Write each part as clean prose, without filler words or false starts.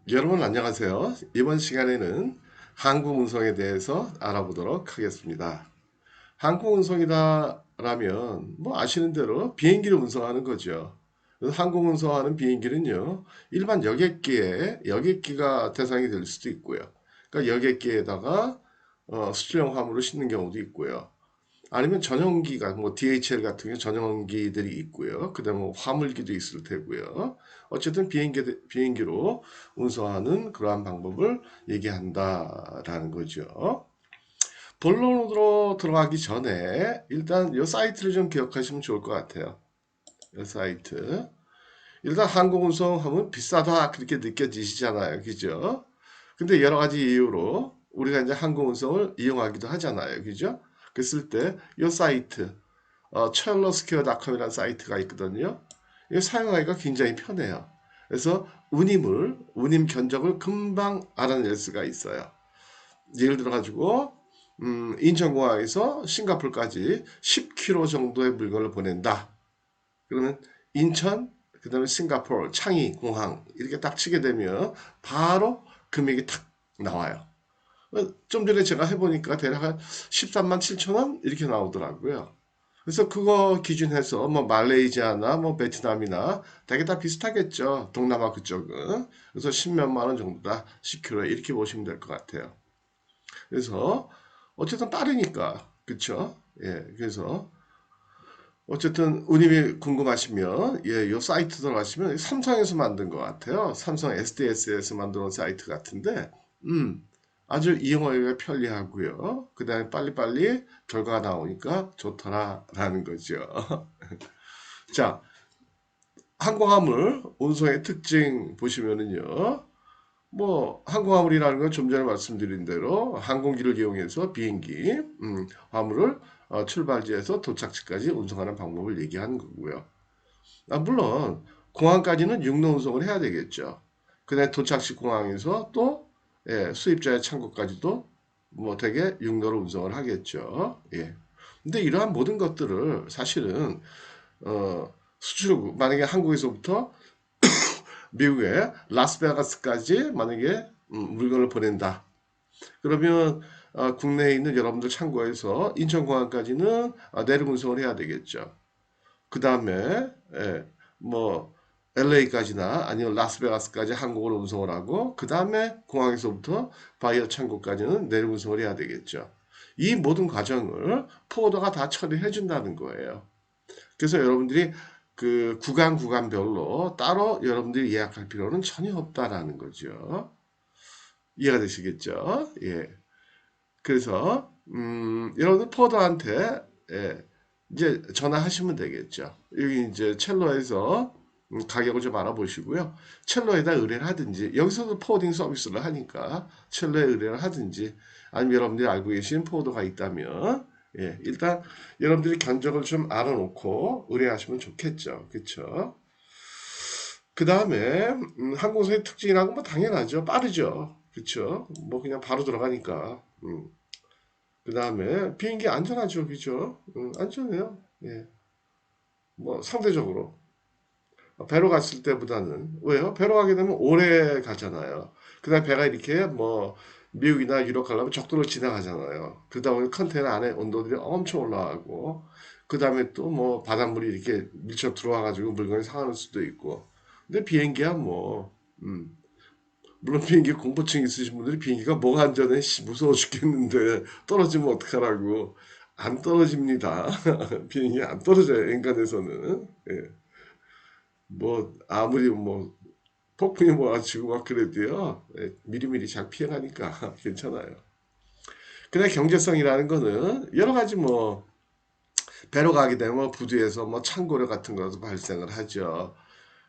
여러분 안녕하세요. 이번 시간에는 항공운송에 대해서 알아보도록 하겠습니다. 항공운송이다라면 뭐 아시는 대로 비행기를 운송하는 거죠. 그래서 항공운송하는 비행기는요, 일반 여객기가 대상이 될 수도 있고요. 그러니까 여객기에다가 수출용 화물을 싣는 경우도 있고요. 아니면 전용기가 뭐 DHL 같은 게 전용기들이 있고요. 그다음에 뭐 화물기도 있을 테고요. 어쨌든 비행기로 운송하는 그러한 방법을 얘기한다라는 거죠. 본론으로 들어가기 전에 일단 이 사이트를 좀 기억하시면 좋을 것 같아요. 이 사이트. 일단 항공운송 하면 비싸다 그렇게 느껴지시잖아요. 그죠? 근데 여러 가지 이유로 우리가 이제 항공운송을 이용하기도 하잖아요. 그죠? 그랬을 때 이 사이트 첼러스퀘어닷컴이라는 사이트가 있거든요. 이거 사용하기가 굉장히 편해요. 그래서 운임 견적을 금방 알아낼 수가 있어요. 예를 들어 가지고 인천공항에서 싱가포르까지 10km 정도의 물건을 보낸다. 그러면 인천, 그다음에 싱가포르, 창의 공항 이렇게 딱 치게 되면 바로 금액이 탁 나와요. 좀 전에 제가 해보니까 대략 한 13만 7천 원 이렇게 나오더라고요. 그래서 그거 기준해서 뭐 말레이시아나 뭐 베트남이나 되게 다 비슷하겠죠. 동남아 그쪽은. 그래서 10몇만 원 정도다. 10kg 이렇게 보시면 될 것 같아요. 그래서 어쨌든 빠르니까. 그쵸? 예. 그래서 어쨌든 운임이 궁금하시면 요 사이트 들어가시면 삼성에서 만든 것 같아요. 삼성 SDS에서 만든 사이트 같은데 음, 아주 이용하기가 편리하고요. 그 다음에 빨리빨리 결과가 나오니까 좋더라라는 거죠. 자, 항공화물 운송의 특징 보시면은요. 뭐 항공화물이라는 건 좀 전에 말씀드린 대로 항공기를 이용해서 비행기 화물을 출발지에서 도착지까지 운송하는 방법을 얘기하는 거고요. 물론 공항까지는 육로 운송을 해야 되겠죠. 그다음에 도착지 공항에서 또 수입자의 창고까지도 뭐 되게 육로로 운송을 하겠죠. 예. 근데 이러한 모든 것들을 사실은 수출국 만약에 한국에서부터 미국의 라스베가스까지 만약에 물건을 보낸다. 그러면 국내에 있는 여러분들 창고에서 인천공항까지는 내륙 운송을 해야 되겠죠. 그 다음에 뭐 LA까지나 아니면 라스베가스까지 항공으로 운송을 하고 그 다음에 공항에서부터 바이어 창고까지는 내륙 운송을 해야 되겠죠. 이 모든 과정을 포워더가 다 처리해 준다는 거예요. 그래서 여러분들이 그 구간별로 따로 여러분들이 예약할 필요는 전혀 없다라는 거죠. 이해가 되시겠죠? 예. 그래서 여러분들 포워더한테 이제 전화하시면 되겠죠. 여기 이제 첼로에서 가격을 좀 알아보시고요. 첼로에다 의뢰를 하든지 여기서도 포워딩 서비스를 하니까 첼로에 의뢰를 하든지 아니면 여러분들이 알고 계신 포워더가 있다면 일단 여러분들이 견적을 좀 알아놓고 의뢰하시면 좋겠죠. 그렇죠? 그 다음에 항공사의 특징이라고 뭐 당연하죠. 빠르죠. 그렇죠? 뭐 그냥 바로 들어가니까. 그 다음에 비행기 안전하죠. 그죠? 안전해요. 예. 뭐 상대적으로 배로 갔을 때보다는 왜요? 배로 가게 되면 오래 가잖아요. 그다음에 배가 이렇게 뭐 미국이나 유럽 가려면 적도를 지나가잖아요. 그러다 보니 컨테이너 안에 온도들이 엄청 올라가고 그다음에 또 뭐 바닷물이 이렇게 밀쳐 들어와 가지고 물건이 상하는 수도 있고. 근데 비행기야 뭐 물론 비행기 공포증 있으신 분들이 비행기가 뭐가 안전해 씨, 무서워 죽겠는데 떨어지면 어떡하라고 안 떨어집니다. 비행기 안 떨어져요. 인간에서는. 예. 뭐 아무리 뭐 폭풍이 모아지고 막 그래도요 미리미리 잘 피해가니까 괜찮아요. 근데 경제성이라는 거는 여러 가지 뭐 배로 가게 되면 부두에서 뭐 창고려 같은 것도 발생을 하죠.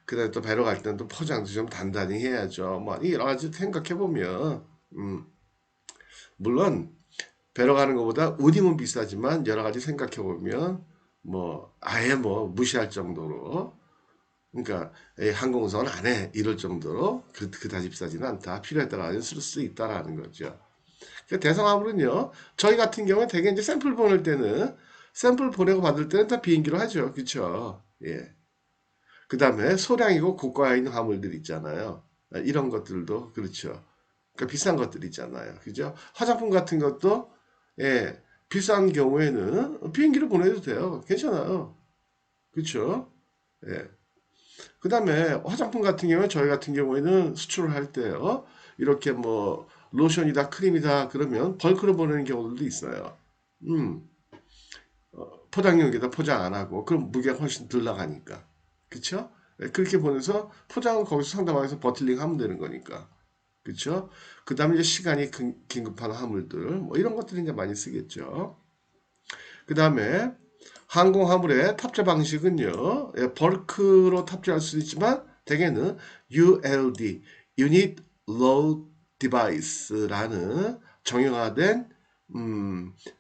그다음에 또 배로 갈 때는 또 포장도 좀 단단히 해야죠. 뭐 여러 가지 생각해 보면 물론 배로 가는 것보다 운임은 비싸지만 여러 가지 생각해 보면 뭐 아예 뭐 무시할 정도로 그러니까 항공우선 안 해. 이럴 정도로 그다지 비싸지는 않다. 필요에 따라 쓸 수 있다라는 거죠. 대성화물은요. 저희 같은 경우에 대개 이제 샘플 보낼 때는 샘플 보내고 받을 때는 다 비행기로 하죠. 그렇죠? 예. 그다음에 소량이고 고가에 있는 화물들 있잖아요. 이런 것들도 그렇죠. 그러니까 비싼 것들이잖아요. 그죠? 화장품 같은 것도 예, 비싼 경우에는 비행기로 보내도 돼요. 괜찮아요. 그렇죠? 예. 그다음에 화장품 같은 경우에 저희 같은 경우에는 수출을 할 때요. 이렇게 뭐 로션이다 크림이다 그러면 벌크로 보내는 경우들도 있어요. 음. 포장용기에다 포장 안 하고 그럼 무게가 훨씬 덜 나가니까. 그쵸? 예, 그렇게 보내서 포장은 거기서 상담하면서 버틀링 하면 되는 거니까. 그쵸? 그 다음에 이제 시간이 긴급한 화물들, 뭐 이런 것들이 이제 많이 쓰겠죠. 그 다음에 항공 화물의 탑재 방식은요, 예, 벌크로 탑재할 수 있지만 대개는 ULD, Unit Load Device라는 정형화된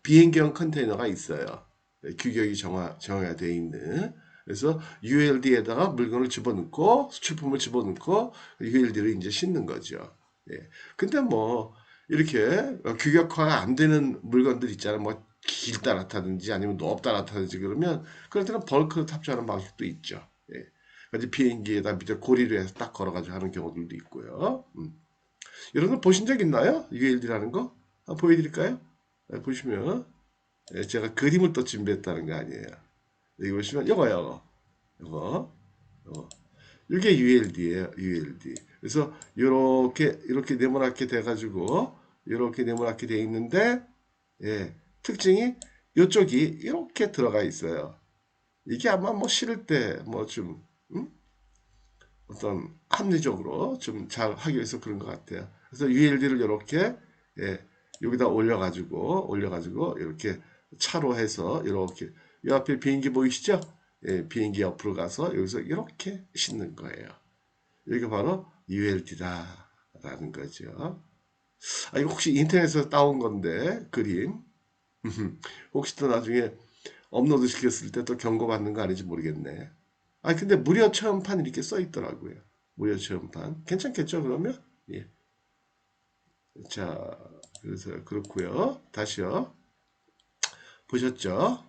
비행기형 컨테이너가 있어요. 예, 규격이 정화되어 있는. 그래서 ULD에다가 물건을 집어넣고 수출품을 집어넣고 ULD를 이제 싣는 거죠. 예. 근데 뭐 이렇게 규격화가 안 되는 물건들 있잖아요. 뭐 길다 나타든지 아니면 높다 나타든지 그러면 그럴 때는 벌크로 탑재하는 방식도 있죠. 예. 그래서 비행기에다 밑에 고리로 해서 딱 걸어가지고 하는 경우들도 있고요. 이런 거 보신 적 있나요? ULD라는 거? 한번 보여드릴까요? 예, 보시면 예, 제가 그림을 또 준비했다는 거 아니에요. 여기 보시면 이거요. 이거. 이게 ULD예요. ULD. 그래서 이렇게 네모나게 돼가지고 이렇게 네모나게 돼 있는데 예, 특징이 이쪽이 이렇게 들어가 있어요. 이게 아마 뭐 실을 때 뭐 좀 어떤 합리적으로 좀 잘 하기 위해서 그런 것 같아요. 그래서 ULD를 이렇게 예, 여기다 올려가지고 이렇게 차로 해서 이렇게 이 앞에 비행기 보이시죠? 예, 비행기 옆으로 가서 여기서 이렇게 싣는 거예요. 이게 바로 ULD다라는 거죠. 아, 이거 혹시 인터넷에서 따온 건데 그림 혹시 또 나중에 업로드 시켰을 때 또 경고받는 거 아닌지 모르겠네. 아 근데 무료 체험판 이렇게 써 있더라고요. 무료 체험판 괜찮겠죠 그러면? 예. 자 그래서 그렇고요. 다시요. 보셨죠?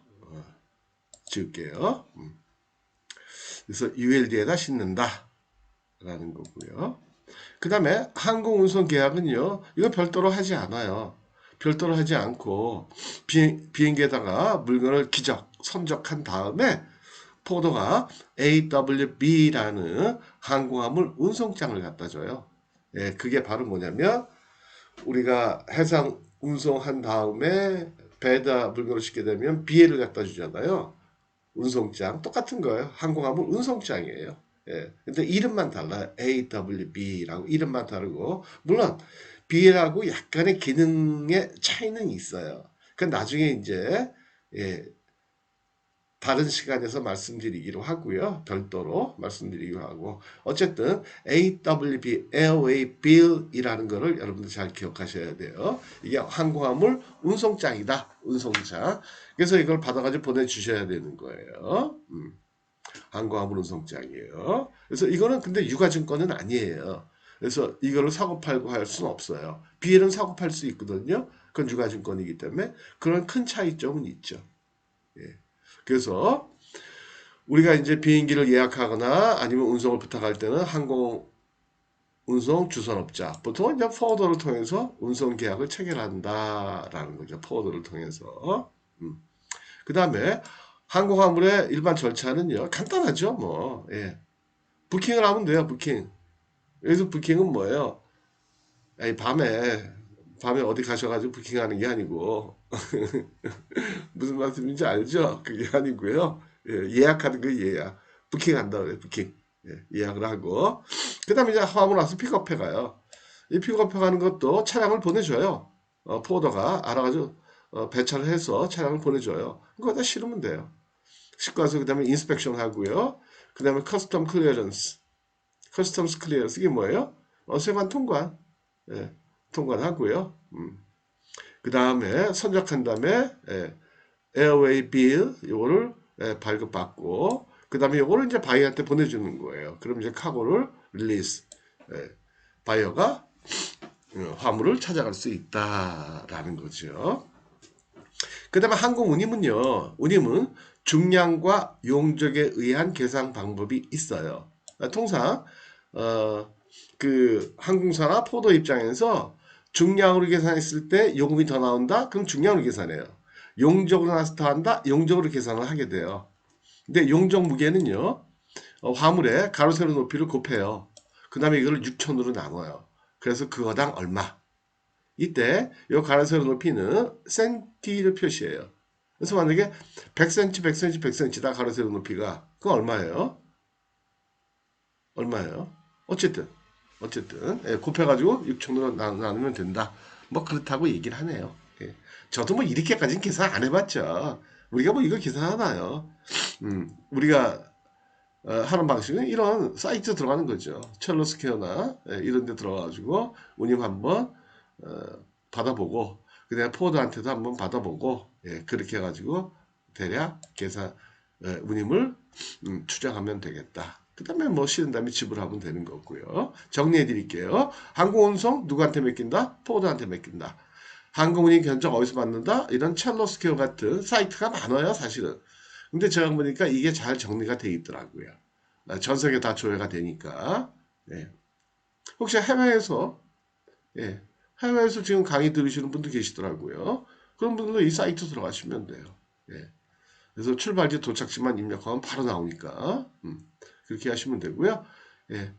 지울게요. 그래서 ULD에다 싣는다 라는 거고요. 그 다음에 항공운송 계약은요, 이거 별도로 하지 않아요. 별도로 하지 않고 비행기에다가 물건을 선적한 다음에 포도가 AWB라는 항공화물 운송장을 갖다 줘요. 예, 그게 바로 뭐냐면 우리가 해상 운송한 다음에 배에다 물건을 싣게 되면 BL을 갖다 주잖아요. 운송장 똑같은 거예요. 항공화물 운송장이에요. 예. 근데 이름만 달라요. AWB라고 이름만 다르고 물론 BL하고 약간의 기능의 차이는 있어요. 그 나중에 이제 예, 다른 시간에서 말씀드리기로 하고요. 별도로 말씀드리기로 하고 어쨌든 AWB Airway Bill이라는 거를 여러분들 잘 기억하셔야 돼요. 이게 항공화물 운송장이다. 운송장. 그래서 이걸 받아가지고 보내주셔야 되는 거예요. 항공화물 운송장이에요. 그래서 이거는 근데 유가증권은 아니에요. 그래서 이거를 사고 팔고 할 수는 없어요. BL은 사고 팔 수 있거든요. 그건 유가증권이기 때문에 그런 큰 차이점은 있죠. 예. 그래서 우리가 이제 비행기를 예약하거나 아니면 운송을 부탁할 때는 항공 운송 주선업자 보통 이제 포워더를 통해서 운송 계약을 체결한다라는 거죠. 포워더를 통해서. 그 다음에 항공화물의 일반 절차는요 간단하죠. 뭐 예. 부킹을 하면 돼요. 부킹. 여기서 부킹은 뭐예요? 아니, 밤에 어디 가셔가지고 부킹하는 게 아니고 무슨 말씀인지 알죠? 그게 아니고요. 예, 예약하는 거 예약. 부킹한다 그래, 부킹. 예, 예약을 하고. 그 다음에 이제 화물 와서 픽업해 가요. 이 픽업해 가는 것도 차량을 보내줘요. 포더가 알아가지고 배차를 해서 차량을 보내줘요. 그거다 실으면 돼요. 싣고 와서 그 다음에 인스펙션 하고요. 그 다음에 커스텀 클리어런스. 커스텀스 클리어런스 이게 뭐예요? 세관 통관. 예, 통관하고요. 그 다음에 선적한 다음에 예, 에어웨이 빌 요거를 예, 발급받고 그 다음에 요거를 이제 바이어한테 보내주는 거예요. 그럼 이제 카고를 릴리스 예, 바이어가 화물을 찾아갈 수 있다라는 거죠. 그 다음에 항공 운임은요. 운임은 중량과 용적에 의한 계산 방법이 있어요. 통상 어, 그 항공사나 포도 입장에서 중량으로 계산했을 때 요금이 더 나온다? 그럼 중량으로 계산해요. 용적으로 나스타한다? 용적으로 계산을 하게 돼요. 근데 용적 무게는요, 화물의 가로 세로 높이를 곱해요. 그 다음에 이걸 6천으로 나눠요. 그래서 그거당 얼마? 이때 이 가로 세로 높이는 센티를 표시해요. 그래서 만약에 100cm, 100cm, 100cm다 가로 세로 높이가 그건 얼마예요? 얼마예요? 어쨌든 예, 곱해가지고 6천으로 나누면 된다. 뭐 그렇다고 얘기를 하네요. 예. 저도 뭐 이렇게까지는 계산 안 해봤죠. 우리가 뭐 이거 계산하나요? 우리가 하는 방식은 이런 사이트 들어가는 거죠. 첼로스퀘어나 예, 이런 데 들어가가지고 운임 한번 받아보고 그다음에 포드한테도 한번 받아보고 예, 그렇게 해가지고 대략 계산 운임을 추정하면 되겠다. 그 다음에 뭐 싫은 다음에 지불하면 되는 거고요. 정리해 드릴게요. 항공운송 누구한테 맡긴다? 포드한테 맡긴다. 항공운임 견적 어디서 받는다? 이런 첼로스퀘어 같은 사이트가 많아요, 사실은. 근데 제가 보니까 이게 잘 정리가 돼 있더라고요. 전 세계 다 조회가 되니까. 예. 혹시 해외에서, 예, 해외에서 지금 강의 들으시는 분도 계시더라고요. 그런 분들도 이 사이트 들어가시면 돼요. 예. 그래서 출발지 도착지만 입력하면 바로 나오니까 그렇게 하시면 되고요. 예.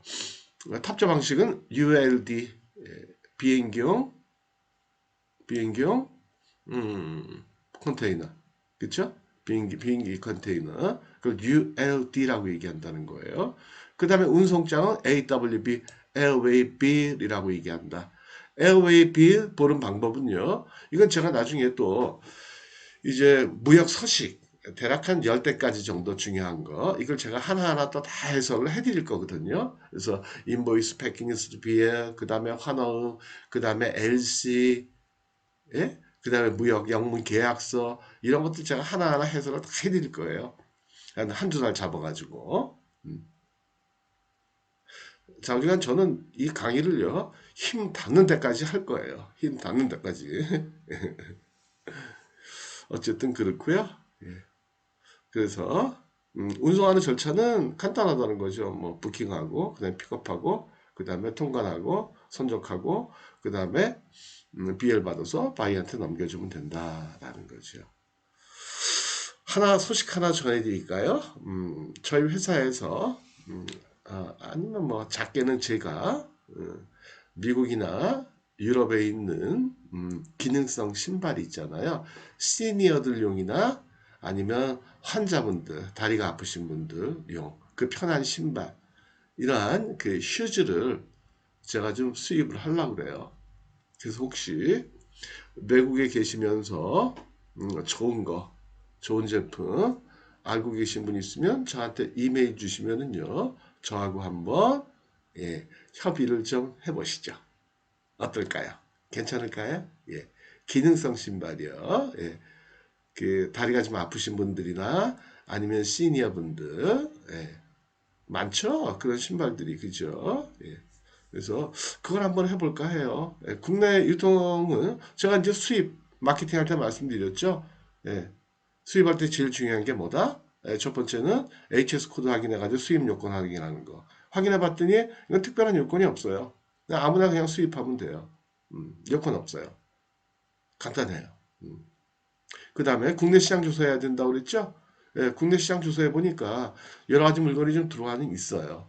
탑재 방식은 ULD 예. 비행기용 컨테이너 그쵸? 비행기 컨테이너 그걸 ULD라고 얘기한다는 거예요. 그 다음에 운송장은 AWB Airway Bill이라고 얘기한다. Airway Bill 보는 방법은요. 이건 제가 나중에 또 이제 무역 서식 대략 한 10대까지 정도 중요한 거 이걸 제가 하나하나 또 다 해설을 해드릴 거거든요. 그래서 인보이스 패킹스 비에 그 다음에 환어음 그 다음에 LC 예? 그 다음에 무역 영문 계약서 이런 것들 제가 하나하나 해설을 다 해드릴 거예요. 한두 달 잡아가지고 자, 우리가 저는 이 강의를요 힘 닿는 데까지 할 거예요. 힘 닿는 데까지. 어쨌든 그렇고요. 그래서 운송하는 절차는 간단하다는 거죠. 뭐 부킹하고 그다음에 픽업하고 그다음에 통관하고 선적하고 그다음에 BL 받아서 바이한테 넘겨주면 된다라는 거죠. 소식 하나 전해드릴까요? 저희 회사에서 아니면 뭐 작게는 제가 미국이나 유럽에 있는 기능성 신발이 있잖아요. 시니어들용이나 아니면 환자분들, 다리가 아프신 분들용 그 편한 신발 이러한 그 슈즈를 제가 좀 수입을 하려고 그래요. 그래서 혹시 외국에 계시면서 좋은 거, 좋은 제품 알고 계신 분 있으면 저한테 이메일 주시면은요. 저하고 한번 예, 협의를 좀 해보시죠. 어떨까요? 괜찮을까요? 예. 기능성 신발이요. 예. 그 다리가 좀 아프신 분들이나 아니면 시니어 분들 예. 많죠? 그런 신발들이 그죠? 예. 그래서 그걸 한번 해볼까 해요. 예. 국내 유통은 제가 이제 수입 마케팅 할 때 말씀드렸죠. 예. 수입할 때 제일 중요한 게 뭐다? 예, 첫 번째는 HS 코드 확인해가지고 수입 요건 확인하는 거. 확인해봤더니 이건 특별한 요건이 없어요. 그냥 아무나 그냥 수입하면 돼요. 요건 없어요. 간단해요. 그 다음에 국내 시장 조사해야 된다고 그랬죠? 예, 국내 시장 조사해 보니까 여러 가지 물건이 좀 들어와는 있어요.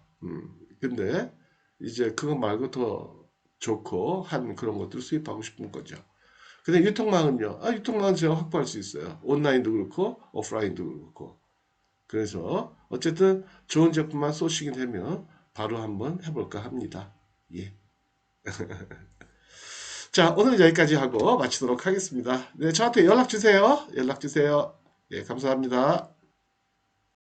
근데 이제 그거 말고 더 좋고 한 그런 것들을 수입하고 싶은 거죠. 근데 유통망은요? 유통망은 제가 확보할 수 있어요. 온라인도 그렇고 오프라인도 그렇고. 그래서 어쨌든 좋은 제품만 소싱이 되면 바로 한번 해볼까 합니다. 예. 자, 오늘 여기까지 하고 마치도록 하겠습니다. 네, 저한테 연락 주세요. 연락 주세요. 예, 감사합니다.